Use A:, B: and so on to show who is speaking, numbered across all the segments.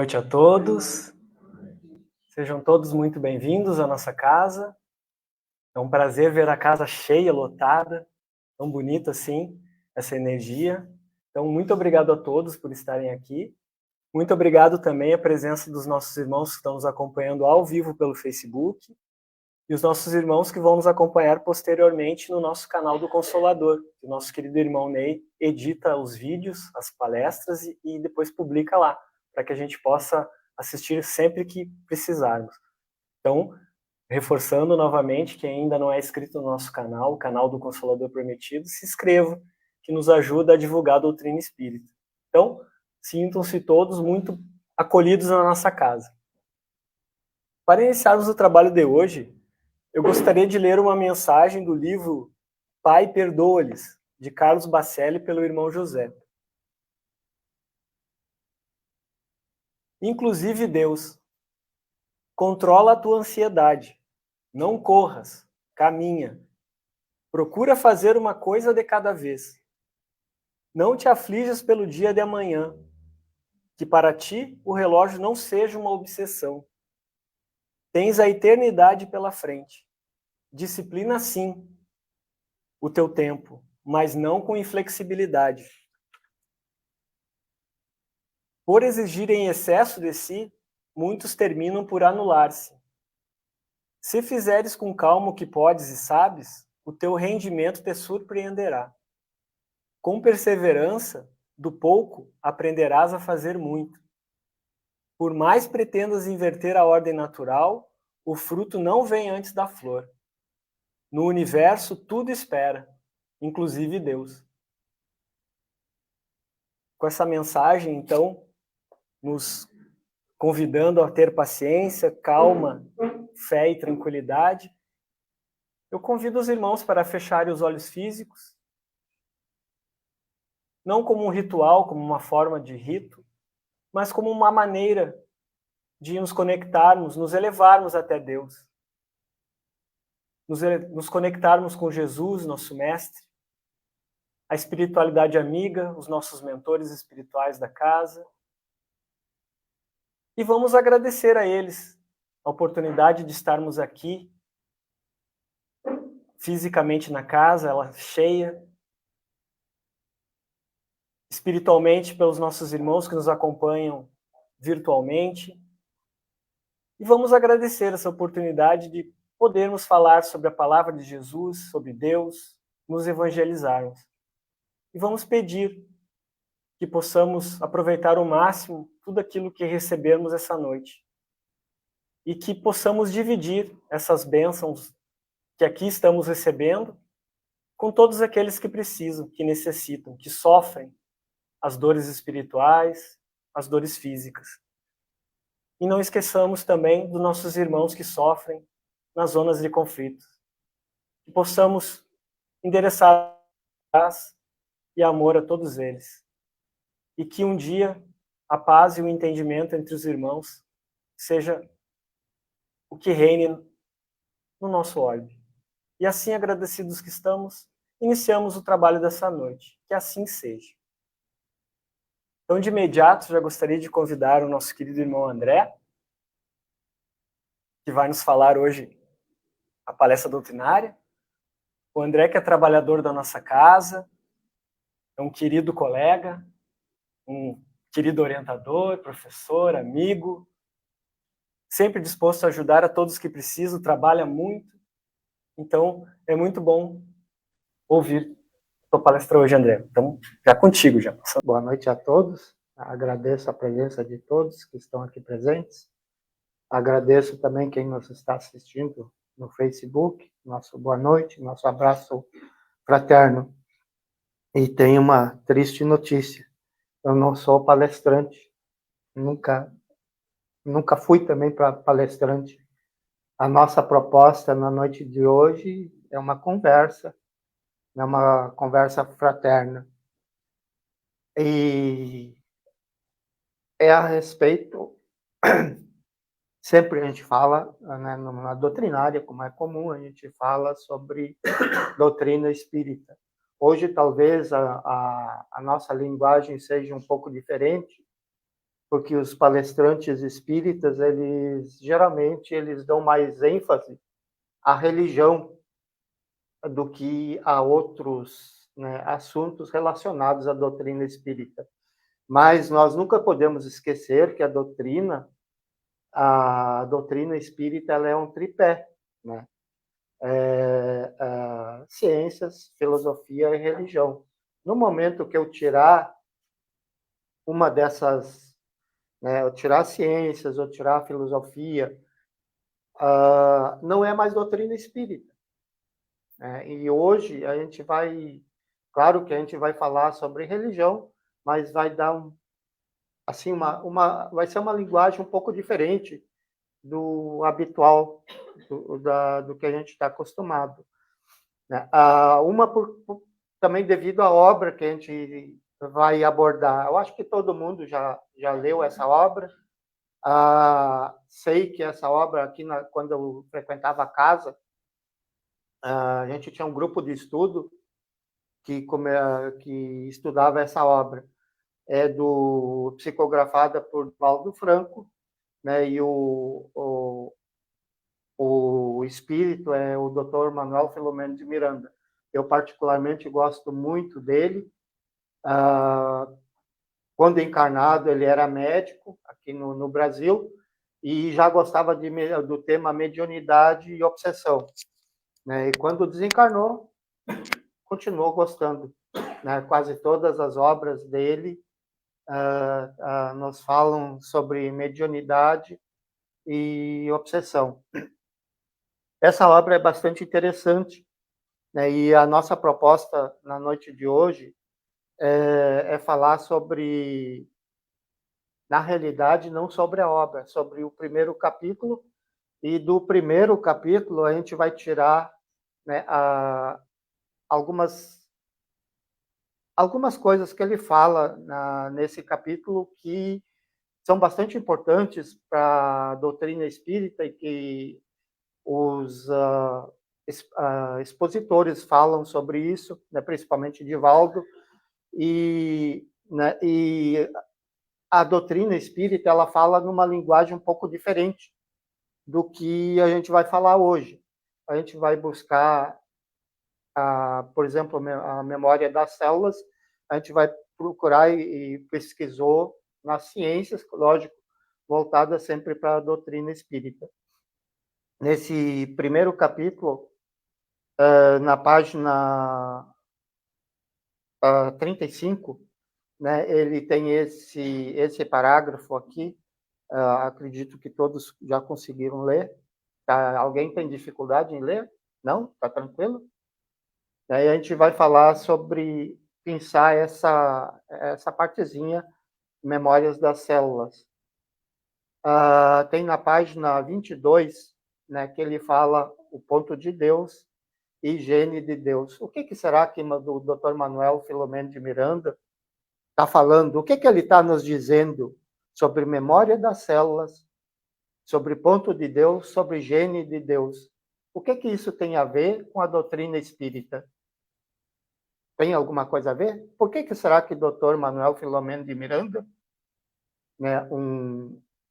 A: noite a todos. Sejam todos muito bem-vindos à nossa casa. É um prazer ver a casa cheia, lotada, tão bonita assim, essa energia. Então, muito obrigado a todos por estarem aqui. Muito obrigado também à presença dos nossos irmãos que estão nos acompanhando ao vivo pelo Facebook e os nossos irmãos que vão nos acompanhar posteriormente no nosso canal do Consolador. O nosso querido irmão Ney edita os vídeos, as palestras e depois publica lá, para que a gente possa assistir sempre que precisarmos. Então, reforçando novamente, quem ainda não é inscrito no nosso canal, o canal do Consolador Prometido, se inscreva, que nos ajuda a divulgar a doutrina espírita. Então, sintam-se todos muito acolhidos na nossa casa. Para iniciarmos o trabalho de hoje, eu gostaria de ler uma mensagem do livro Pai, Perdoa-lhes, de Carlos Bacelli, pelo irmão José. Inclusive Deus, controla a tua ansiedade. Não corras, caminha. Procura fazer uma coisa de cada vez. Não te aflijas pelo dia de amanhã, que para ti o relógio não seja uma obsessão. Tens a eternidade pela frente. Disciplina sim o teu tempo, mas não com inflexibilidade. Por exigir em excesso de si, muitos terminam por anular-se. Se fizeres com calma o que podes e sabes, o teu rendimento te surpreenderá. Com perseverança, do pouco aprenderás a fazer muito. Por mais pretendas inverter a ordem natural, o fruto não vem antes da flor. No universo tudo espera, inclusive Deus. Com essa mensagem, então, nos convidando a ter paciência, calma, fé e tranquilidade, eu convido os irmãos para fecharem os olhos físicos, não como um ritual, como uma forma de rito, mas como uma maneira de nos conectarmos, nos elevarmos até Deus, nos conectarmos com Jesus, nosso mestre, a espiritualidade amiga, os nossos mentores espirituais da casa, e vamos agradecer a eles a oportunidade de estarmos aqui, fisicamente na casa, ela cheia, espiritualmente pelos nossos irmãos que nos acompanham virtualmente, e vamos agradecer essa oportunidade de podermos falar sobre a palavra de Jesus, sobre Deus, nos evangelizarmos. E vamos pedir que possamos aproveitar ao máximo tudo aquilo que recebermos essa noite. E que possamos dividir essas bênçãos que aqui estamos recebendo com todos aqueles que precisam, que necessitam, que sofrem as dores espirituais, as dores físicas. E não esqueçamos também dos nossos irmãos que sofrem nas zonas de conflito. Que possamos endereçar paz e amor a todos eles. E que um dia a paz e o entendimento entre os irmãos seja o que reine no nosso orbe. E assim, agradecidos que estamos, iniciamos o trabalho dessa noite. Que assim seja. Então, de imediato, já gostaria de convidar o nosso querido irmão André, que vai nos falar hoje a palestra doutrinária. O André, que é trabalhador da nossa casa, é um querido colega, um querido orientador, professor, amigo, sempre disposto a ajudar a todos que precisam, trabalha muito. Então, é muito bom ouvir a sua palestra hoje, André. Então, já contigo, já.
B: Boa noite a todos. Agradeço a presença de todos que estão aqui presentes. Agradeço também quem nos está assistindo no Facebook. Nosso boa noite, nosso abraço fraterno. E tenho uma triste notícia. Eu não sou palestrante. Nunca fui também para palestrante. A nossa proposta na noite de hoje é uma conversa fraterna. E é a respeito, sempre a gente fala, né, na doutrinária, como é comum, a gente fala sobre doutrina espírita. Hoje, talvez, a nossa linguagem seja um pouco diferente, porque os palestrantes espíritas, geralmente eles dão mais ênfase à religião do que a outros, né, assuntos relacionados à doutrina espírita. Mas nós nunca podemos esquecer que a doutrina espírita, ela é um tripé, né? Ciências, filosofia e religião. No momento que eu tirar uma dessas, né, eu tirar ciências, ou tirar a filosofia, não é mais doutrina espírita. E hoje a gente vai, claro que a gente vai falar sobre religião, mas vai dar assim, vai ser uma linguagem um pouco diferente do habitual, do que a gente está acostumado, né? Também devido à obra que a gente vai abordar. Eu acho que todo mundo já leu essa obra. Sei que essa obra, aqui quando eu frequentava a casa, a gente tinha um grupo de estudo que estudava essa obra. É psicografada por Valdo Franco, né? E o espírito é o Dr. Manuel Filomeno de Miranda. Eu particularmente gosto muito dele. Quando encarnado, ele era médico aqui no Brasil e já gostava do tema mediunidade e obsessão, né? E quando desencarnou, continuou gostando, né? Quase todas as obras dele nos falam sobre mediunidade e obsessão. Essa obra é bastante interessante, né? E a nossa proposta na noite de hoje é falar sobre, na realidade, não sobre a obra, sobre o primeiro capítulo, e do primeiro capítulo a gente vai tirar, né, algumas coisas que ele fala nesse capítulo que são bastante importantes para a doutrina espírita e que os expositores falam sobre isso, né, principalmente Divaldo, e a doutrina espírita, ela fala numa linguagem um pouco diferente do que a gente vai falar hoje. A gente vai buscar, por exemplo, a memória das células, a gente vai procurar e pesquisou nas ciências, lógico, voltada sempre para a doutrina espírita. Nesse primeiro capítulo, na página 35, né, ele tem esse parágrafo aqui, acredito que todos já conseguiram ler. Alguém tem dificuldade em ler? Não? Está tranquilo? Aí a gente vai falar sobre pensar essa partezinha, Memórias das Células. Tem na página 22, né, que ele fala o ponto de Deus e gene de Deus. O que será que o Dr. Manuel Filomeno de Miranda está falando? O que ele está nos dizendo sobre memória das células, sobre ponto de Deus, sobre gene de Deus? O que isso tem a ver com a doutrina espírita? Tem alguma coisa a ver? Por que será que o Dr. Manuel Filomeno de Miranda, né,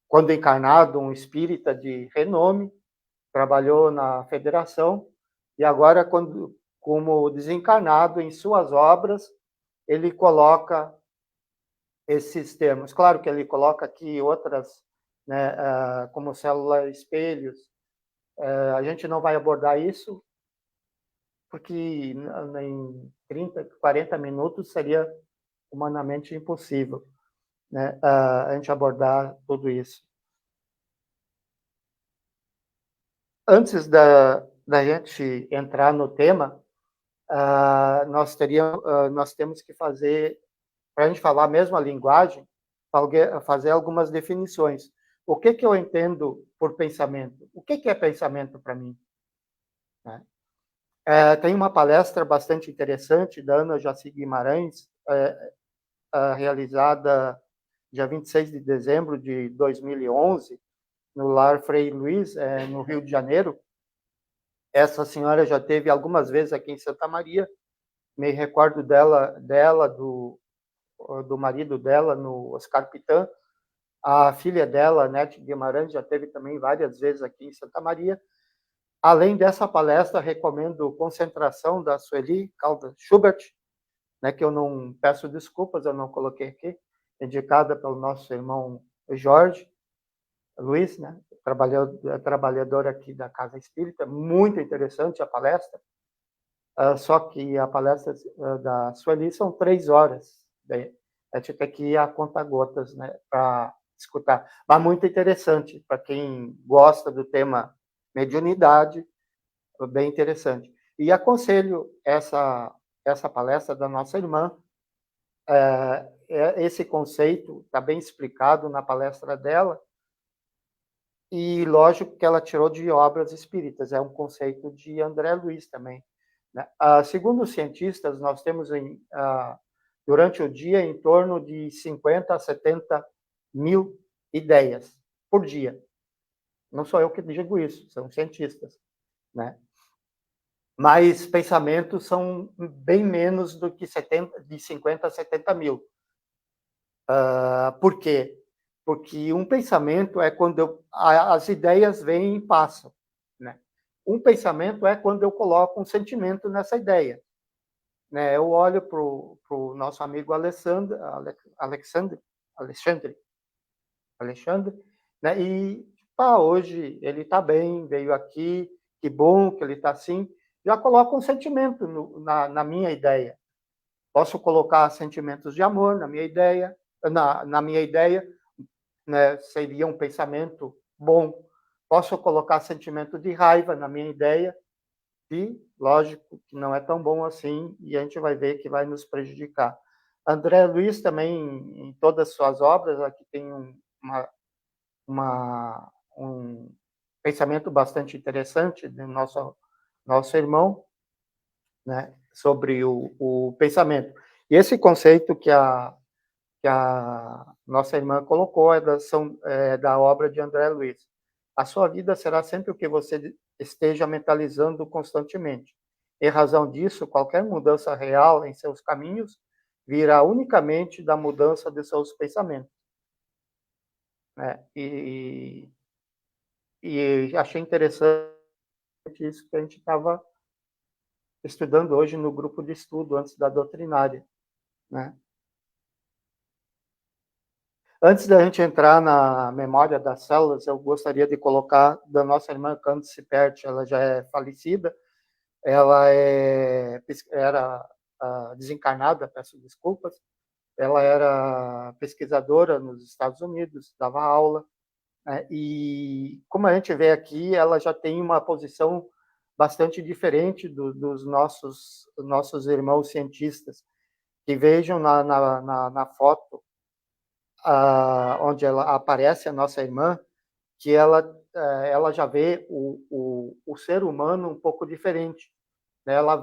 B: quando encarnado, um espírita de renome, trabalhou na Federação, e agora, como desencarnado, em suas obras, ele coloca esses termos. Claro que ele coloca aqui outras, né, como célula espelhos. A gente não vai abordar isso, porque em 30, 40 minutos seria humanamente impossível, né, a gente abordar tudo isso. Antes da gente entrar no tema, nós temos que fazer, para a gente falar a mesma linguagem, fazer algumas definições. O que eu entendo por pensamento? O que é pensamento para mim? Tem uma palestra bastante interessante da Ana Jaci Guimarães, realizada dia 26 de dezembro de 2011, no Lar Frei Luiz, no Rio de Janeiro. Essa senhora já teve algumas vezes aqui em Santa Maria. Me recordo dela do marido dela, no Oscar Pitã, A filha dela, Nete Guimarães, já esteve também várias vezes aqui em Santa Maria. Além dessa palestra, recomendo Concentração, da Sueli Caldas Schubert, né, que eu não peço desculpas, eu não coloquei aqui, indicada pelo nosso irmão Jorge Luiz, né, trabalhador aqui da Casa Espírita. Muito interessante a palestra, só que a palestra da Sueli são 3 horas, né? A gente tem que ir a conta-gotas, né, para escutar. Mas muito interessante, para quem gosta do tema mediunidade, bem interessante. E aconselho essa palestra da nossa irmã. Esse conceito está bem explicado na palestra dela, e lógico que ela tirou de obras espíritas, é um conceito de André Luiz também, né? Segundo os cientistas, nós temos durante o dia em torno de 50 a 70 mil ideias por dia. Não sou eu que digo isso, são cientistas, né? Mas pensamentos são bem menos do que de 50 a 70 mil. Por quê? Porque um pensamento é quando as ideias vêm e passam, né? Um pensamento é quando eu coloco um sentimento nessa ideia, né? Eu olho para o nosso amigo Alexandre, né? E hoje ele está bem, veio aqui, que bom que ele está assim. Já coloco um sentimento na minha ideia. Posso colocar sentimentos de amor na minha ideia, né? Seria um pensamento bom. Posso colocar sentimento de raiva na minha ideia, e, lógico, que não é tão bom assim, e a gente vai ver que vai nos prejudicar. André Luiz também, em todas as suas obras, aqui tem um pensamento bastante interessante do nosso irmão, né, sobre o pensamento. E esse conceito que a nossa irmã colocou da obra de André Luiz. A sua vida será sempre o que você esteja mentalizando constantemente. Em razão disso, qualquer mudança real em seus caminhos virá unicamente da mudança de seus pensamentos, né? E achei interessante isso que a gente estava estudando hoje no grupo de estudo antes da doutrinária, né? Antes da gente entrar na memória das células, eu gostaria de colocar da nossa irmã Cândice Perti. Ela já é falecida, ela era desencarnada, peço desculpas. Ela era pesquisadora nos Estados Unidos, dava aula, né? E como a gente vê aqui, ela já tem uma posição bastante diferente dos nossos irmãos cientistas, que vejam na foto onde ela aparece, a nossa irmã, que ela já vê o ser humano um pouco diferente, né? Ela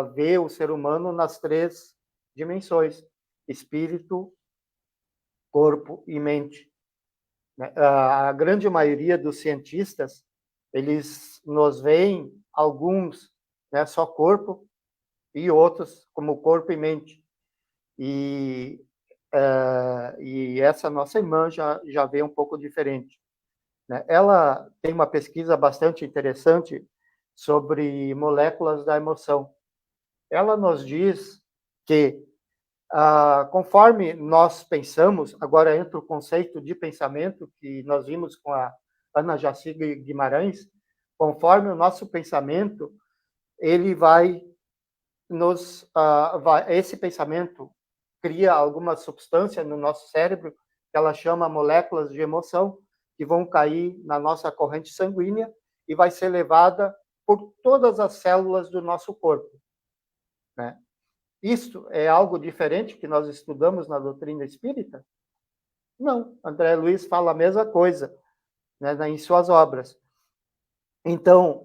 B: vê o ser humano nas 3 dimensões: espírito, corpo e mente, né? A grande maioria dos cientistas, eles nos veem, alguns, né, só corpo, e outros como corpo e mente. E essa nossa irmã já vê um pouco diferente, né? Ela tem uma pesquisa bastante interessante sobre moléculas da emoção. Ela nos diz que, conforme nós pensamos, agora entra o conceito de pensamento que nós vimos com a Ana Jaci Guimarães, conforme o nosso pensamento, ele esse pensamento cria alguma substância no nosso cérebro que ela chama moléculas de emoção, que vão cair na nossa corrente sanguínea e vai ser levada por todas as células do nosso corpo, né? Isso é algo diferente que nós estudamos na doutrina espírita? Não. André Luiz fala a mesma coisa, né, em suas obras. Então,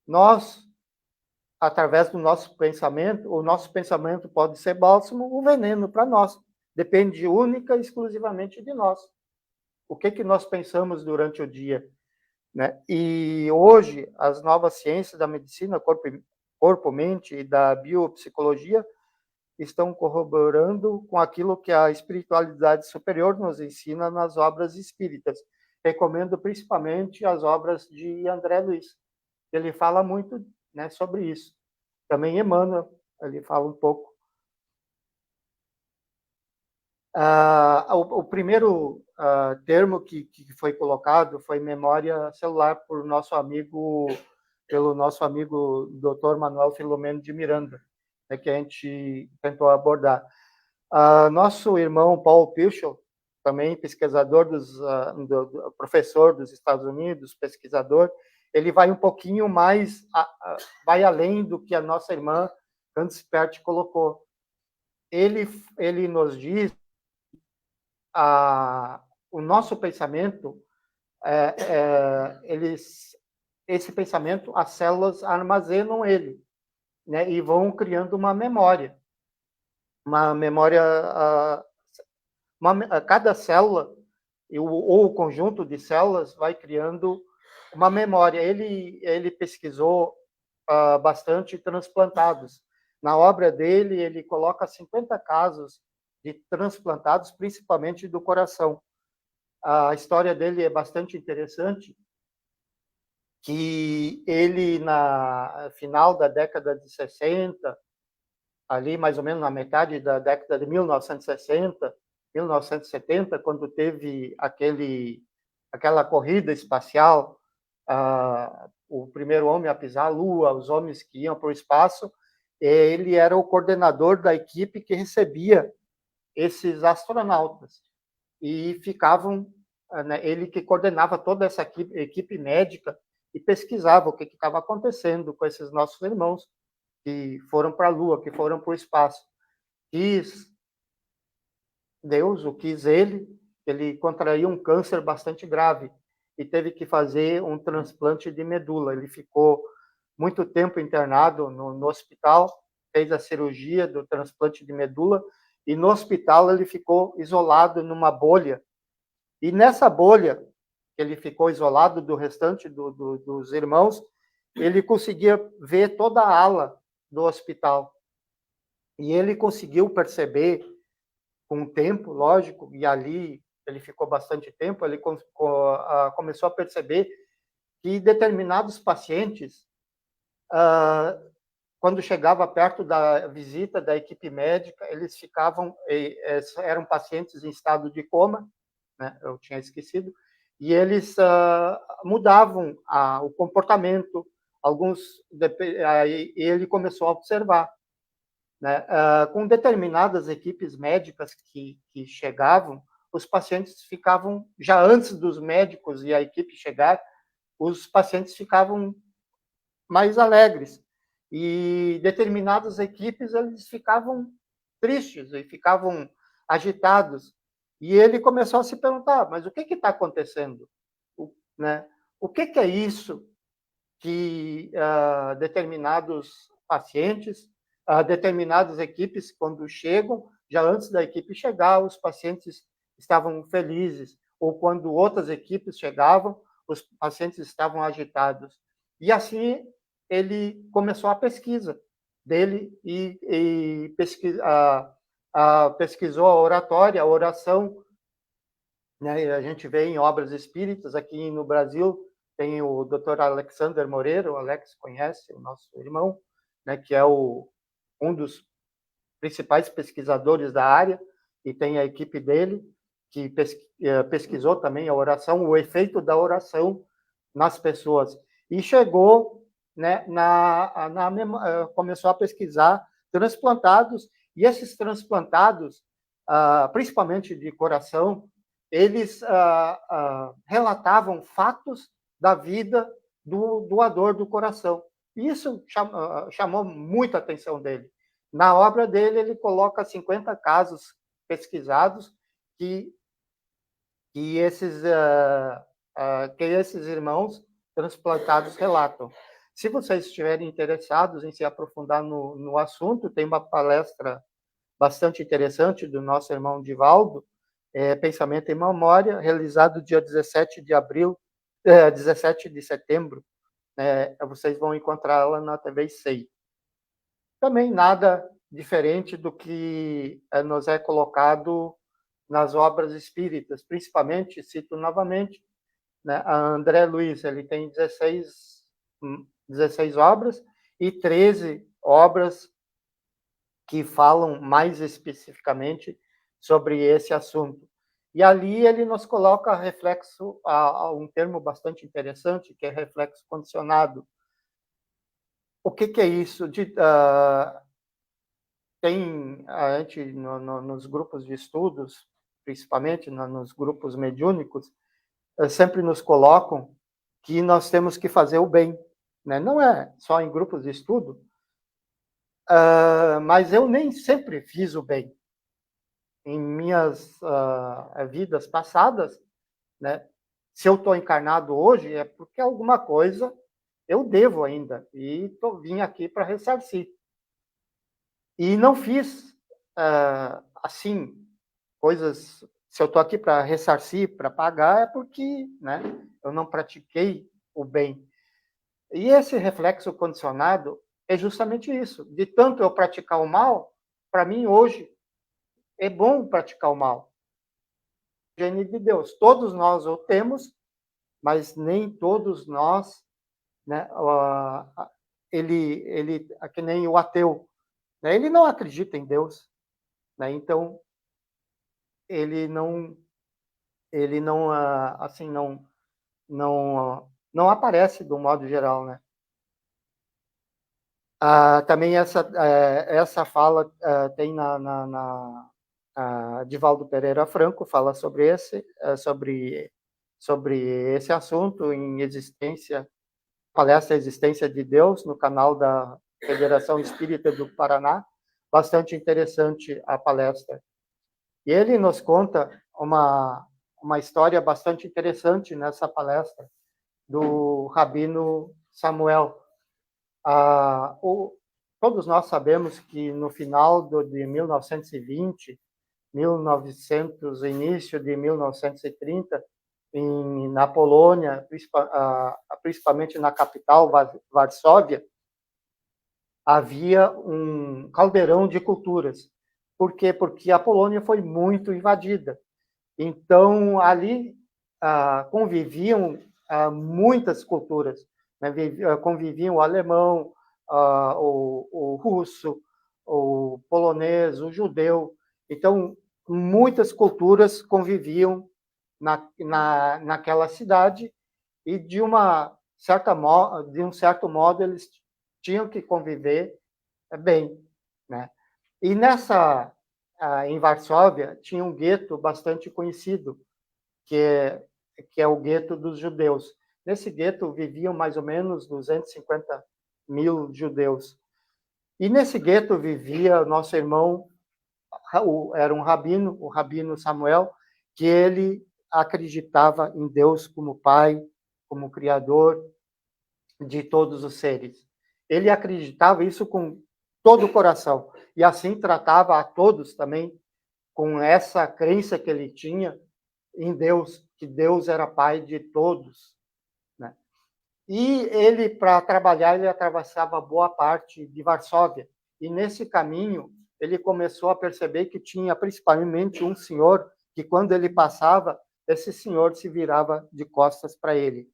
B: nós, através do nosso pensamento, o nosso pensamento pode ser bálsamo ou veneno para nós. Depende única e exclusivamente de nós. O que nós pensamos durante o dia, né? E hoje, as novas ciências da medicina, corpo-mente e da biopsicologia estão corroborando com aquilo que a espiritualidade superior nos ensina nas obras espíritas. Recomendo principalmente as obras de André Luiz. Ele fala muito, né, sobre isso. Também Emmanuel, ele fala um pouco. O primeiro termo que foi colocado foi memória celular pelo nosso amigo Dr. Manuel Filomeno de Miranda, né, que a gente tentou abordar. Nosso irmão Paul Pilchel, também pesquisador professor dos Estados Unidos, pesquisador, ele vai um pouquinho mais, vai além do que a nossa irmã Candice Pert colocou. Ele nos diz o nosso pensamento, esse pensamento, as células armazenam ele, né, e vão criando uma memória. Cada célula, ou o conjunto de células, vai criando uma memória. Ele pesquisou bastante transplantados. Na obra dele, ele coloca 50 casos de transplantados, principalmente do coração. A história dele é bastante interessante, que ele, na final da década de 60, ali mais ou menos na metade da década de 1960, 1970, quando teve aquela corrida espacial, o primeiro homem a pisar a Lua, os homens que iam para o espaço, ele era o coordenador da equipe que recebia esses astronautas. E ficavam, né, ele que coordenava toda essa equipe médica e pesquisava o que estava acontecendo com esses nossos irmãos que foram para a Lua, que foram para o espaço. Quis Deus, o quis ele contraiu um câncer bastante grave e teve que fazer um transplante de medula. Ele ficou muito tempo internado no hospital, fez a cirurgia do transplante de medula, e no hospital ele ficou isolado numa bolha. E nessa bolha, ele ficou isolado do restante dos irmãos, ele conseguia ver toda a ala do hospital. E ele conseguiu perceber, com o tempo, lógico, e ali ele ficou bastante tempo, ele começou a perceber que determinados pacientes, quando chegava perto da visita da equipe médica, eles eram pacientes em estado de coma, né, eu tinha esquecido, e eles mudavam o comportamento, aí ele começou a observar, né, com determinadas equipes médicas que chegavam, os pacientes ficavam, já antes dos médicos e a equipe chegar, os pacientes ficavam mais alegres, e determinadas equipes eles ficavam tristes e ficavam agitados, e ele começou a se perguntar, mas o que está acontecendo? Né? O que é isso que determinados pacientes, determinadas equipes, quando chegam, já antes da equipe chegar, os pacientes estavam felizes, ou quando outras equipes chegavam, os pacientes estavam agitados. E assim ele começou a pesquisa dele e pesquisou a oratória, a oração, né? A gente vê em obras espíritas aqui no Brasil, tem o Dr. Alexander Moreira, o Alex conhece, o nosso irmão, né, que é um dos principais pesquisadores da área, e tem a equipe dele, que pesquisou também a oração, o efeito da oração nas pessoas. E chegou, né, começou a pesquisar transplantados, e esses transplantados, principalmente de coração, eles relatavam fatos da vida do doador do coração. Isso chamou muita atenção dele. Na obra dele, ele coloca 50 casos pesquisados que esses irmãos transplantados relatam. Se vocês estiverem interessados em se aprofundar no assunto, tem uma palestra bastante interessante do nosso irmão Divaldo, Pensamento em Memória, realizado dia 17 de setembro. Vocês vão encontrá-la na TV 6. Também nada diferente do que nos é colocado nas obras espíritas, principalmente, cito novamente, né, a André Luiz, ele tem 16 obras e 13 obras que falam mais especificamente sobre esse assunto. E ali ele nos coloca reflexo, a um termo bastante interessante, que é reflexo condicionado. O que é isso? Tem a gente nos grupos de estudos, principalmente nos grupos mediúnicos, sempre nos colocam que nós temos que fazer o bem, né? Não é só em grupos de estudo, mas eu nem sempre fiz o bem. Em minhas vidas passadas, né? Se eu estou encarnado hoje, é porque alguma coisa eu devo ainda, e vim aqui para ressarcir. E não fiz, assim, coisas... Se eu estou aqui para ressarcir, para pagar, é porque, né, eu não pratiquei o bem. E esse reflexo condicionado é justamente isso. De tanto eu praticar o mal, para mim, hoje, é bom praticar o mal. Gênio de Deus. Todos nós o temos, mas nem todos nós, né, ele é que nem o ateu, né, ele não acredita em Deus, né, então ele não assim não aparece do modo geral, né? Também essa fala tem Divaldo Pereira Franco fala sobre esse assunto em Existência, palestra Existência de Deus no canal da Federação Espírita do Paraná, bastante interessante a palestra. E ele nos conta uma história bastante interessante nessa palestra do Rabino Samuel. Todos nós sabemos que no final de 1920, início de 1930, na Polônia, principalmente na capital, Varsóvia, havia um caldeirão de culturas. Por quê? Porque a Polônia foi muito invadida. Então, ali conviviam muitas culturas, né? Conviviam o alemão, o russo, o polonês, o judeu. Então, muitas culturas conviviam naquela cidade e, de um certo modo, eles tinham que conviver bem, né? E em Varsóvia, tinha um gueto bastante conhecido, que é o gueto dos judeus. Nesse gueto viviam mais ou menos 250 mil judeus. E nesse gueto vivia nosso irmão, era um rabino, o rabino Samuel, que ele acreditava em Deus como Pai, como Criador de todos os seres. Ele acreditava isso com todo o coração, e assim tratava a todos também com essa crença que ele tinha em Deus, que Deus era Pai de todos, né? E ele, para trabalhar, ele atravessava boa parte de Varsóvia, e nesse caminho ele começou a perceber que tinha principalmente um senhor, que quando ele passava, esse senhor se virava de costas para ele.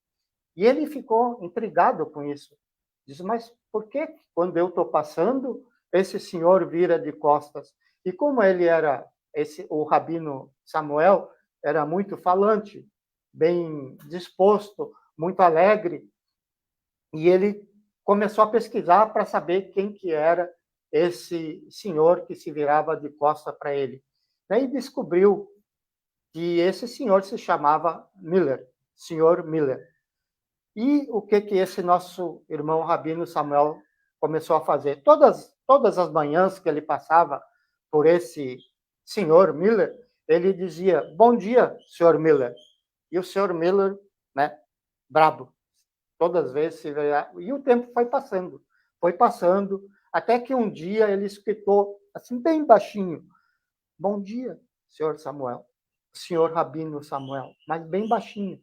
B: E ele ficou intrigado com isso. Diz, mas por que quando eu estou passando, esse senhor vira de costas? E como ele era, o rabino Samuel, era muito falante, bem disposto, muito alegre, e ele começou a pesquisar para saber quem que era esse senhor que se virava de costas para ele. Daí descobriu que esse senhor se chamava Miller, senhor Miller. E o que esse nosso irmão Rabino Samuel começou a fazer? Todas as manhãs que ele passava por esse senhor Miller, ele dizia, bom dia, senhor Miller. E o senhor Miller, né, brabo, todas as vezes. E o tempo foi passando, até que um dia ele escutou, assim, bem baixinho, bom dia, senhor Samuel, senhor Rabino Samuel, mas bem baixinho.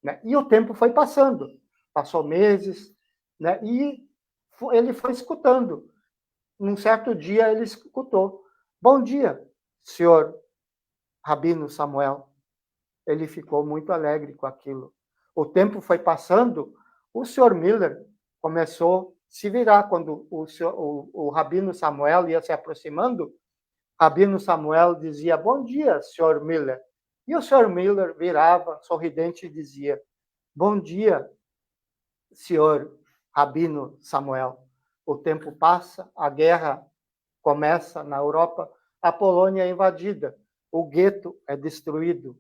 B: Né? E o tempo foi passando, passou meses, né? E ele foi escutando. num certo dia ele escutou: "Bom dia, senhor Rabino Samuel". Ele ficou muito alegre com aquilo. O tempo foi passando, o senhor Miller começou a se virar. Quando o Rabino Samuel ia se aproximando, Rabino Samuel dizia: "Bom dia, senhor Miller". E o senhor Miller virava, sorridente, e dizia: "Bom dia, senhor Rabino Samuel". O tempo passa, a guerra começa na Europa, a Polônia é invadida, o gueto é destruído.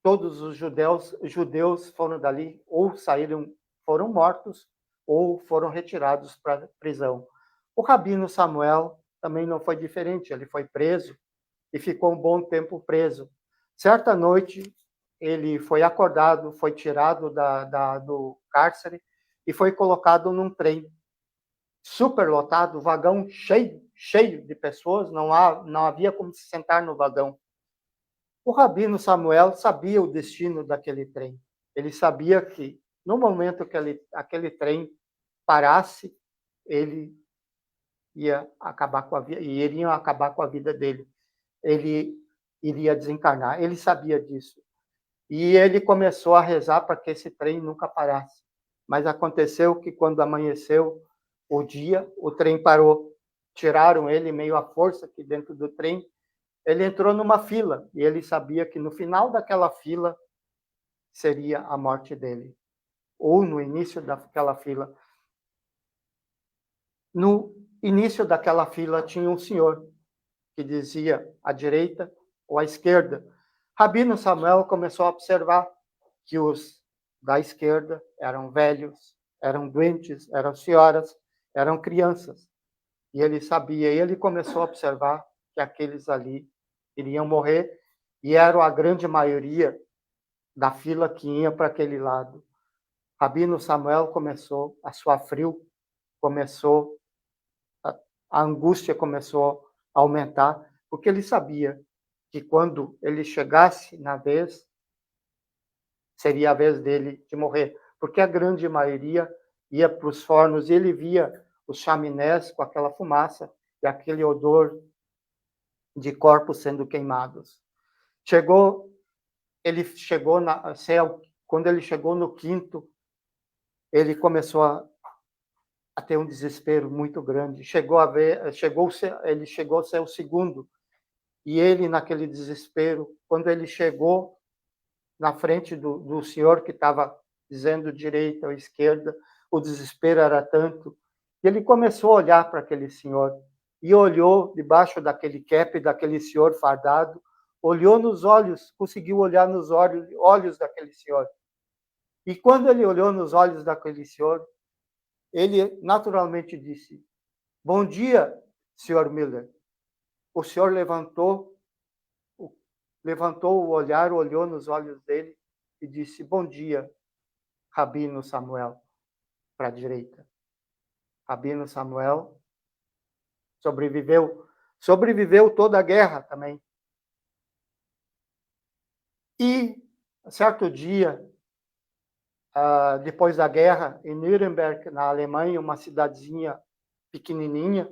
B: Todos os judeus foram dali, ou saíram, foram mortos, ou foram retirados para a prisão. O Rabino Samuel também não foi diferente, ele foi preso e ficou um bom tempo preso. Certa noite, ele foi acordado, foi tirado do cárcere e foi colocado num trem superlotado, vagão cheio de pessoas, não havia como se sentar no vagão. O Rabino Samuel sabia o destino daquele trem. Ele sabia que, no momento que aquele trem parasse, ele ia acabar com a vida, e iriam acabar com a vida dele. Ele iria desencarnar. Ele sabia disso. E ele começou a rezar para que esse trem nunca parasse. Mas aconteceu que, quando amanheceu o dia, o trem parou. Tiraram ele meio à força aqui dentro do trem. Ele entrou numa fila e ele sabia que no final daquela fila seria a morte dele, ou no início daquela fila. No início daquela fila tinha um senhor que dizia à direita ou à esquerda. Rabino Samuel começou a observar que os da esquerda eram velhos, eram doentes, eram senhoras, eram crianças. E ele sabia, e ele começou a observar que aqueles ali iriam morrer, e era a grande maioria da fila que ia para aquele lado. Rabino Samuel começou a suar frio, a angústia começou a aumentar, porque ele sabia que quando ele chegasse na vez, seria a vez dele de morrer, porque a grande maioria ia para os fornos e ele via os chaminés com aquela fumaça e aquele odor de corpos sendo queimados. Quando ele chegou no quinto, ele começou a ter um desespero muito grande. Ele chegou a ser o segundo. E ele, naquele desespero, quando ele chegou na frente do senhor que estava dizendo direita ou esquerda, o desespero era tanto, e ele começou a olhar para aquele senhor, e olhou debaixo daquele cap, daquele senhor fardado, olhou nos olhos, conseguiu olhar nos olhos daquele senhor. E quando ele olhou nos olhos daquele senhor, ele naturalmente disse: "Bom dia, senhor Miller". O senhor levantou o olhar, olhou nos olhos dele e disse: "Bom dia, Rabino Samuel", para a direita. Rabino Samuel sobreviveu toda a guerra também. E, certo dia, depois da guerra, em Nuremberg, na Alemanha, uma cidadezinha pequenininha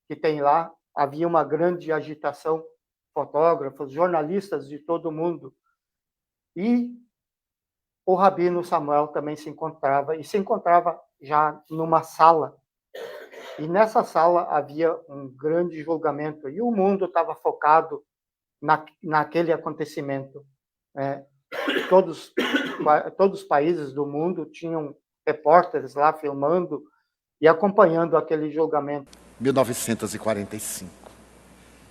B: que tem lá, havia uma grande agitação, fotógrafos, jornalistas de todo mundo. E o Rabino Samuel também se encontrava já numa sala. E nessa sala havia um grande julgamento, e o mundo estava focado naquele acontecimento. Todos os países do mundo tinham repórteres lá filmando e acompanhando aquele julgamento.
C: 1945.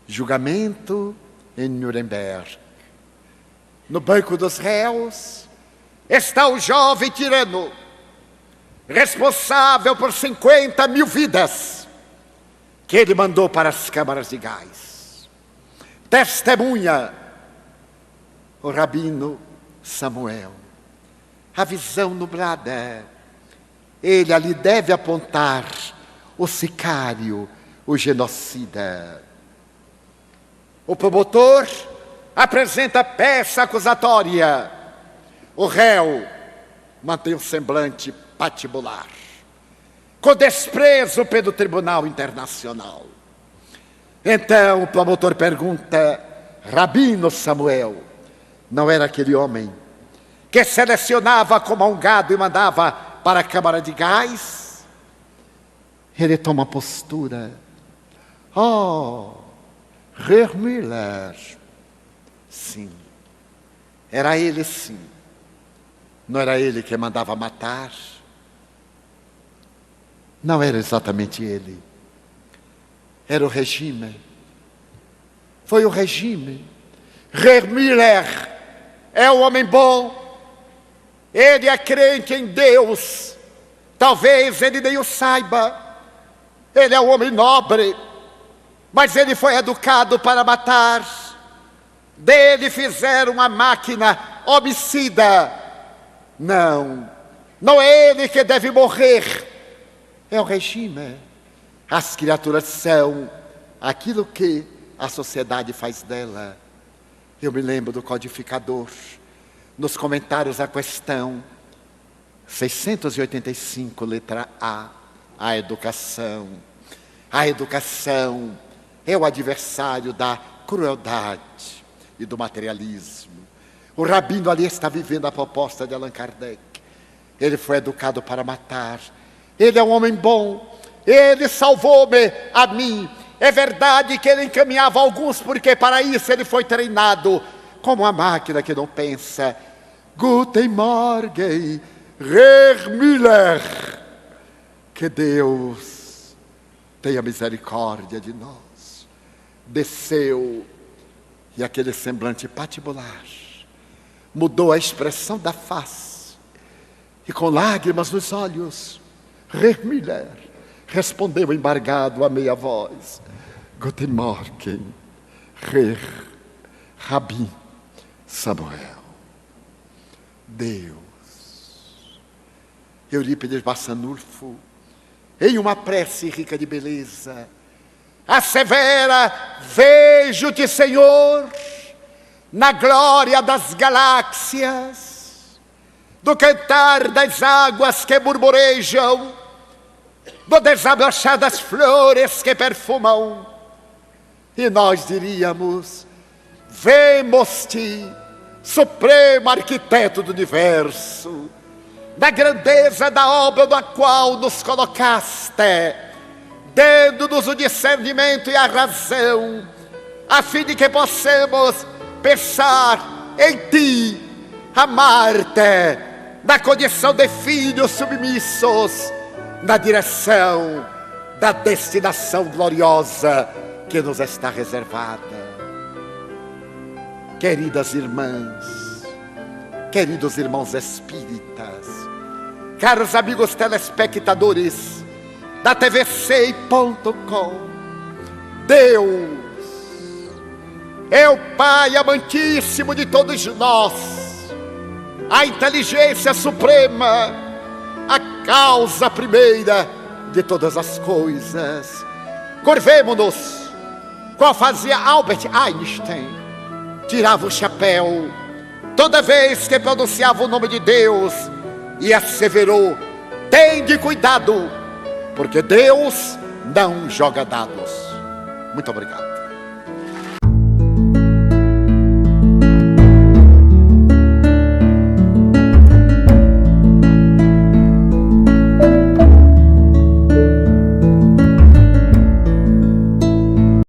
C: Julgamento em Nuremberg. No banco dos réus está o jovem tirano, responsável por 50 mil vidas, que ele mandou para as câmaras de gás. Testemunha o Rabino Samuel. A visão nublada. Ele ali deve apontar o sicário, o genocida. O promotor apresenta peça acusatória. O réu mantém um semblante patibular. com desprezo pelo Tribunal Internacional. Então o promotor pergunta: Rabino Samuel, não era aquele homem que selecionava como um gado e mandava para a câmara de gás? Ele toma postura. Oh, Herr Müller. Sim, era ele sim. Não era ele que mandava matar? Não era exatamente ele. Era o regime. Foi o regime. Herr Müller é um homem bom. Ele é crente em Deus. Talvez ele nem o saiba. Ele é um homem nobre. Mas ele foi educado para matar. Dele fizeram uma máquina homicida. Não, não é ele que deve morrer. É o regime. As criaturas são aquilo que a sociedade faz dela. Eu me lembro do codificador, nos comentários à questão 685, letra A educação. A educação é o adversário da crueldade e do materialismo. O rabino ali está vivendo a proposta de Allan Kardec. Ele foi educado para matar. Ele é um homem bom. Ele salvou-me a mim. É verdade que ele encaminhava alguns, porque para isso ele foi treinado como uma máquina que não pensa. Guten Morgen, Herr Müller. Que Deus tenha misericórdia de nós. Desceu, e aquele semblante patibular mudou a expressão da face, e com lágrimas nos olhos, Herr Müller respondeu embargado a meia voz: Guten Morgen, Herr Rabbi Samuel. Deus. Eurípides Barçanufo, em uma prece rica de beleza, assevera: vejo-te, Senhor, na glória das galáxias, do cantar das águas que murmurejam, do desabrochar das flores que perfumam. E nós diríamos: vemos-te, supremo arquiteto do universo, da grandeza da obra da qual nos colocaste, dando-nos o discernimento e a razão, a fim de que possamos pensar em ti, amar-te, na condição de filhos submissos, na direção da destinação gloriosa que nos está reservada. Queridas irmãs, queridos irmãos espíritas, caros amigos telespectadores da tvc.com, Deus é o Pai amantíssimo de todos nós, a inteligência suprema, a causa primeira de todas as coisas. Curvemo-nos, qual fazia Albert Einstein, tirava o chapéu toda vez que pronunciava o nome de Deus e asseverou: tende cuidado, porque Deus não joga dados. Muito obrigado.